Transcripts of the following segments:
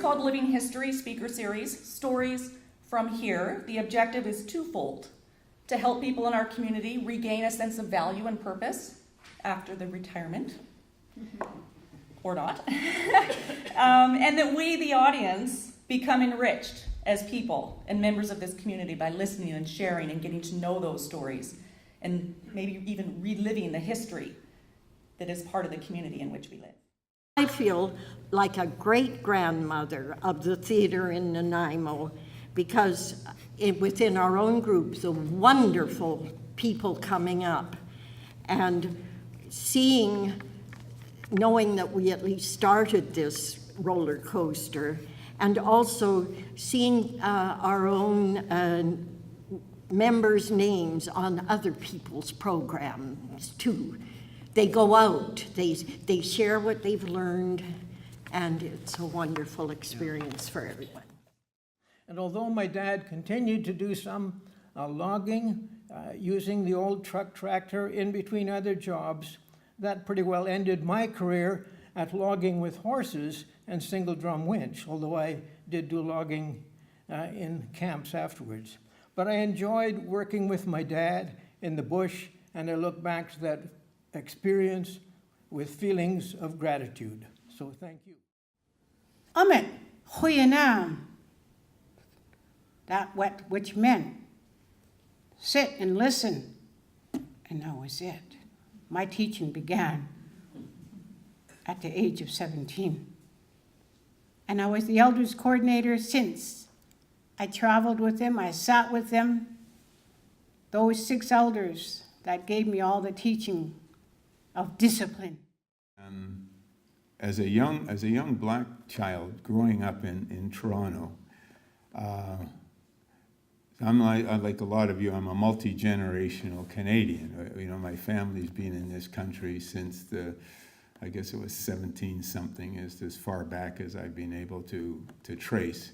called Living History Speaker Series, Stories from Here. The objective is twofold: to help people in our community regain a sense of value and purpose after the retirement, or not, and that we, the audience, become enriched as people and members of this community by listening and sharing and getting to know those stories, and maybe even reliving the history that is part of the community in which we live. I feel like a great-grandmother of the theater in Nanaimo, because within our own group, the wonderful people coming up, and knowing that we at least started this roller coaster, and also seeing our own members' names on other people's programs too. They go out, they share what they've learned, and it's a wonderful experience for everyone. And although my dad continued to do some logging using the old truck tractor in between other jobs, that pretty well ended my career at logging with horses and single drum winch, although I did do logging in camps afterwards. But I enjoyed working with my dad in the bush, and I look back to that experience with feelings of gratitude. So thank you. Amit, goeie naam. Which meant sit and listen. And that was it. My teaching began at the age of 17. And I was the elders coordinator since. I traveled with them, I sat with them. Those 6 elders that gave me all the teaching of discipline. As a young black child growing up in Toronto, I'm like a lot of you, I'm a multi-generational Canadian. You know, my family's been in this country since I guess it was 17-something, is as far back as I've been able to trace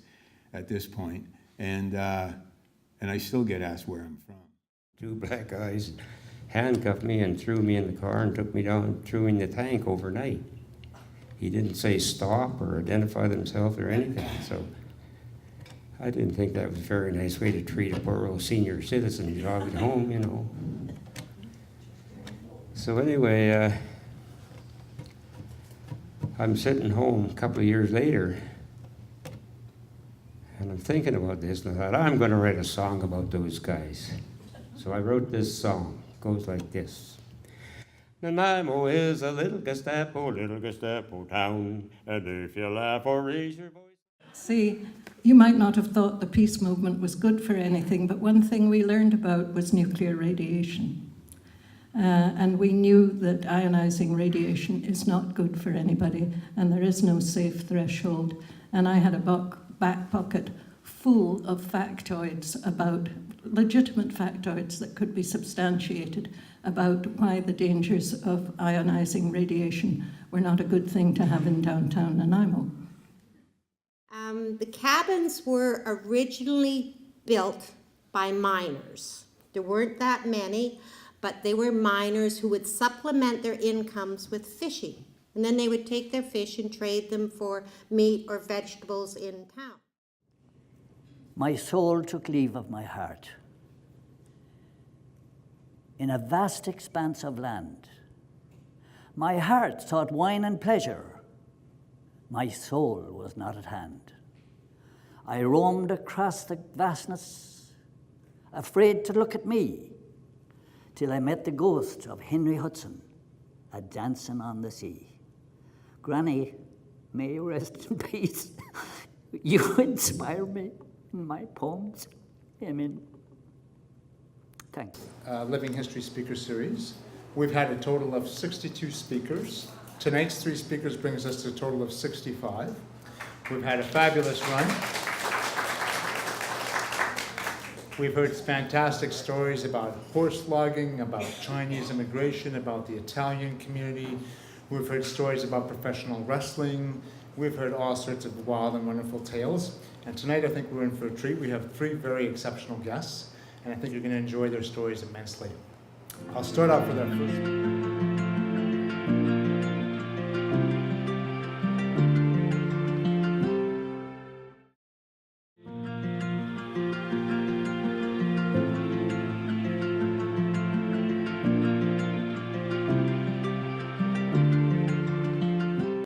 at this point. And I still get asked where I'm from. 2 black guys handcuffed me and threw me in the car and took me down, threw me in the tank overnight. He didn't say stop or identify themselves or anything, so I didn't think that was a very nice way to treat a poor old senior citizen driving home, you know. So anyway, I'm sitting home a couple of years later, and I'm thinking about this, and I thought, I'm going to write a song about those guys. So I wrote this song. It goes like this. Nanaimo is a little Gestapo town, and if you laugh or raise your voice. See, you might not have thought the peace movement was good for anything, but one thing we learned about was nuclear radiation. And we knew that ionizing radiation is not good for anybody, and there is no safe threshold. And I had a back pocket full of factoids about legitimate factoids that could be substantiated about why the dangers of ionizing radiation were not a good thing to have in downtown Nanaimo. The cabins were originally built by miners. There weren't that many, but they were miners who would supplement their incomes with fishing. And then they would take their fish and trade them for meat or vegetables in town. My soul took leave of my heart. In a vast expanse of land, my heart sought wine and pleasure. My soul was not at hand. I roamed across the vastness, afraid to look at me, till I met the ghost of Henry Hudson, a-dancing on the sea. Granny, may you rest in peace. You inspire me in my poems. Amen. Thanks. Living History Speaker Series. We've had a total of 62 speakers. Tonight's 3 speakers brings us to a total of 65. We've had a fabulous run. We've heard fantastic stories about horse logging, about Chinese immigration, about the Italian community. We've heard stories about professional wrestling. We've heard all sorts of wild and wonderful tales. And tonight I think we're in for a treat. We have 3 very exceptional guests, and I think you're going to enjoy their stories immensely. I'll start off with our first.